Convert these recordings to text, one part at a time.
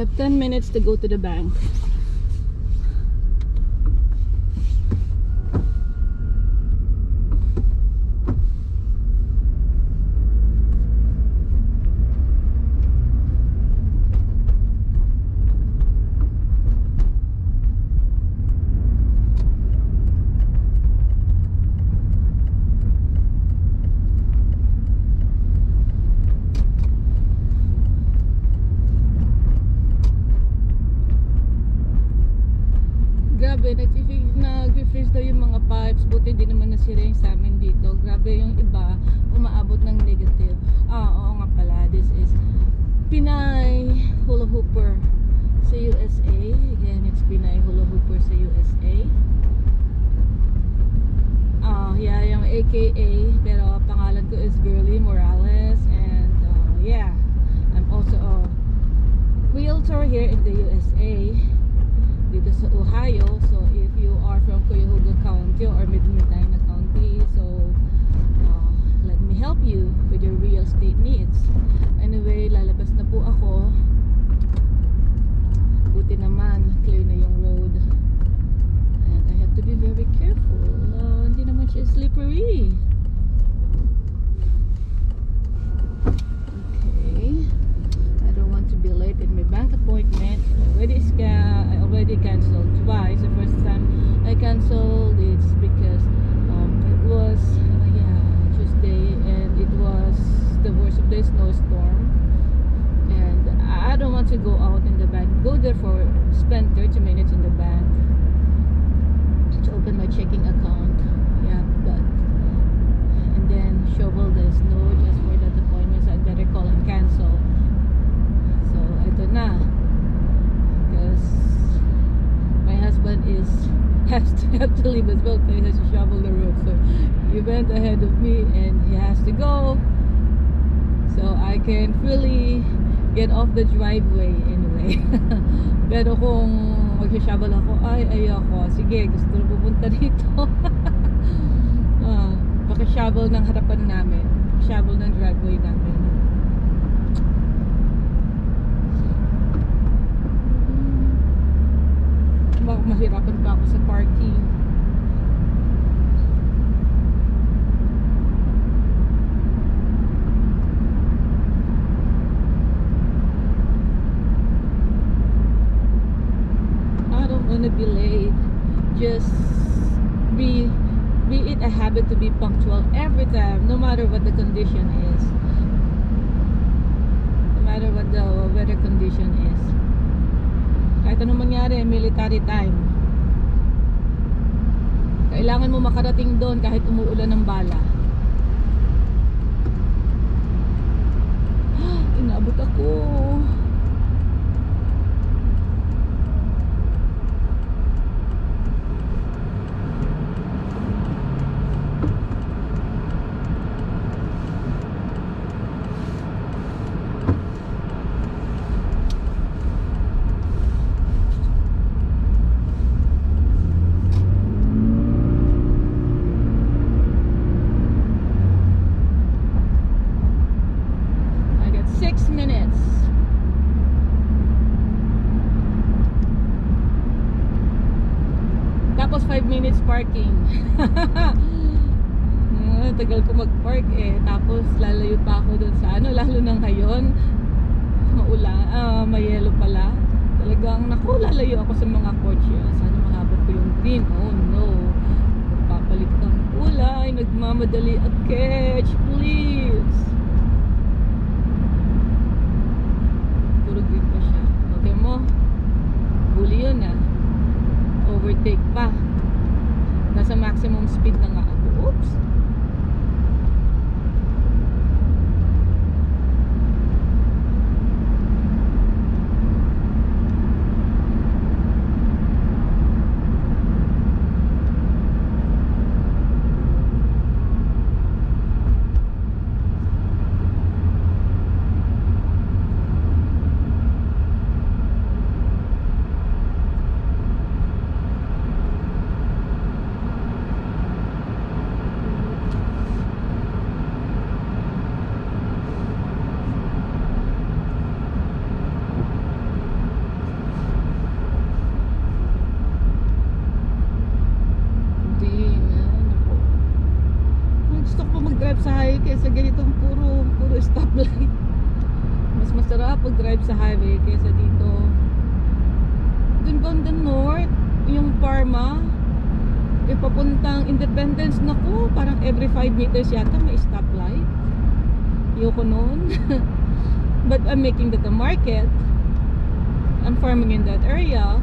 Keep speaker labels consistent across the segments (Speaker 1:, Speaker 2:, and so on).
Speaker 1: have 10 minutes to go to the bank. Grabe, nag-refresh daw yung mga pipes. Buti hindi naman nasira yung sa amin dito. Grabe, yung iba umaabot ng negative. Oo nga pala, this is Pinay Hula Hooper sa USA. Again, it's Pinay Hula Hooper sa USA. Yeah, yung AKA, pero pangalan ko is Girly Morales. And yeah, I'm also a realtor here in the USA, dito sa Ohio. So if you are from Cuyahoga County or Medina County, so let me help you with your real estate needs. Anyway, lalabas na po ako. Buti naman clear na yung road, and I have to be very careful. Hindi naman siya slippery. Okay, I don't want to be late in my bank appointment. I already canceled twice. The first time I canceled, it's because it was Tuesday, and it was the worst of the snowstorm, and I don't want to go out in the bank, go there for spend 30 minutes in the bank to open my checking account. Yeah, but and then shovel the snow just for that appointment, so I better call and cancel. So ito na, because my husband has to leave as well, because he has to shovel the road. So he went ahead of me, and he has to go, so I can really get off the driveway anyway. Pero kung mag-shovel ako, ayoko, sige, gusto na pupunta dito. Paki-shovel ng harapan namin, shovel ng driveway namin. Baka mahirapan pa ako sa parking. I don't wanna be late. Just be it a habit to be punctual every time, no matter what the condition is. No matter what the weather condition is. Kahit anong mangyari, military time. Kailangan mo makarating doon kahit umuulan ng bala. Inabot ako. Tapos 5 minutes parking. Tagal ko mag-park eh. Tapos lalayo pa ako dun sa lalo na ngayon, may yellow pala. Talagang naku, lalayo ako sa mga kotse. Sana mahabot ko yung green. Oh no, magpapalit ng kulay, nagmamadali at catch, please. Puro green pa siya. Okay mo, huli yun overtake pa. Nasa maximum speed na nga ako. Oops. mag-drive sa highway kaysa dito. Dun banda north, yung Parma, yung papuntang Independence, naku, parang every 5 meters yata may stoplight. Ayoko nun. But I'm making that a market. I'm farming in that area.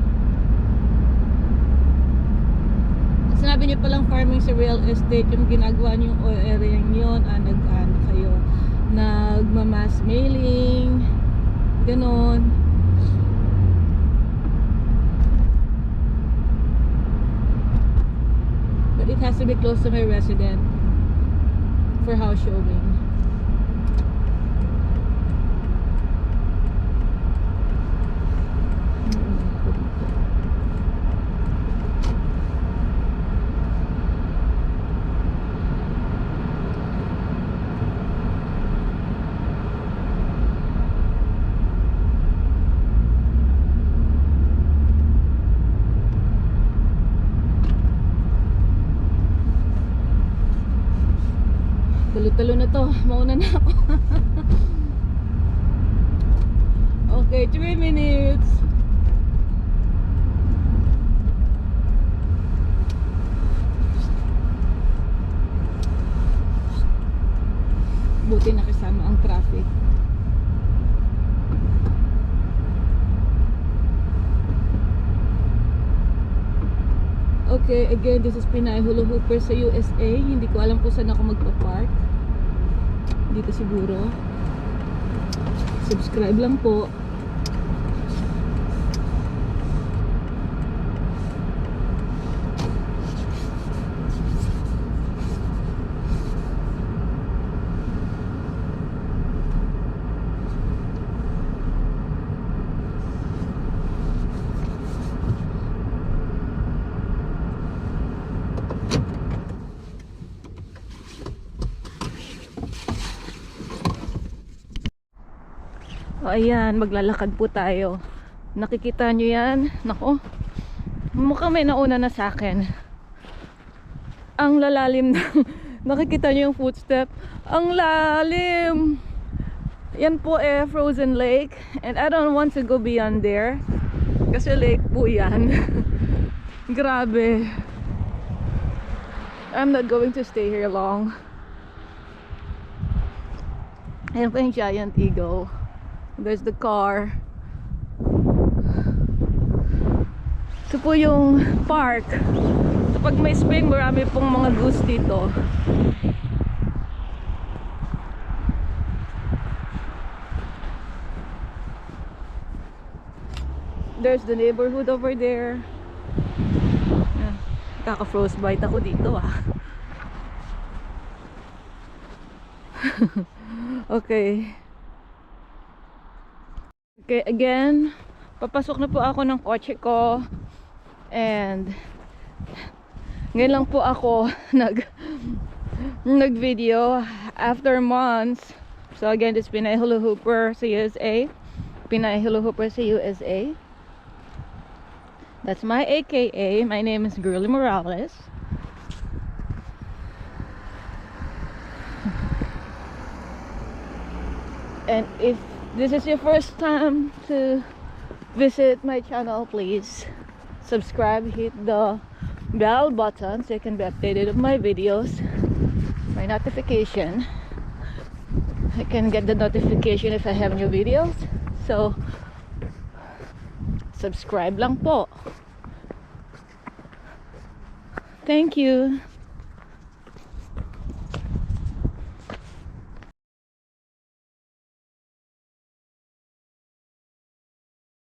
Speaker 1: Sinabi niyo palang farming sa real estate, yung ginagawa niyo yung area yun, nag-ano kayo, nagma-mass mailing, ganon. But it has to be close to my resident for house showing. Talo-talo na to, mauna na ako. Okay, 3 minutes. Buti nakasama ang traffic. Okay, again, this is Pinay Hula Hooper sa USA. Hindi ko alam kung saan ako magpa-park. Dito siguro. Subscribe lang po. O ayan, maglalakad po tayo. Nakikita nyo yan? Nako, mukhang may nauna na sa akin. Ang lalalim ng nakikita nyo yung footstep. Ang lalim. Yan po frozen lake. And I don't want to go beyond there. Kasi lake po yan. Grabe. I'm not going to stay here long. Ayan po yung giant eagle. There's the car. Ito po yung park. Kapag may spring, marami pong mga goose dito. There's the neighborhood over there. Kaka-frostbite ako dito Okay. Okay, again, papasok na po ako ng kotse ko. And ngayon lang po ako nag-video after months. So again, this is Pinay Hula Hooper sa USA. Pinay Hula Hooper sa USA. That's my AKA. My name is Girly Morales. And if this is your first time to visit my channel, please subscribe, hit the bell button so you can be updated of my videos, my notification. I can get the notification if I have new videos. So subscribe lang po. Thank you.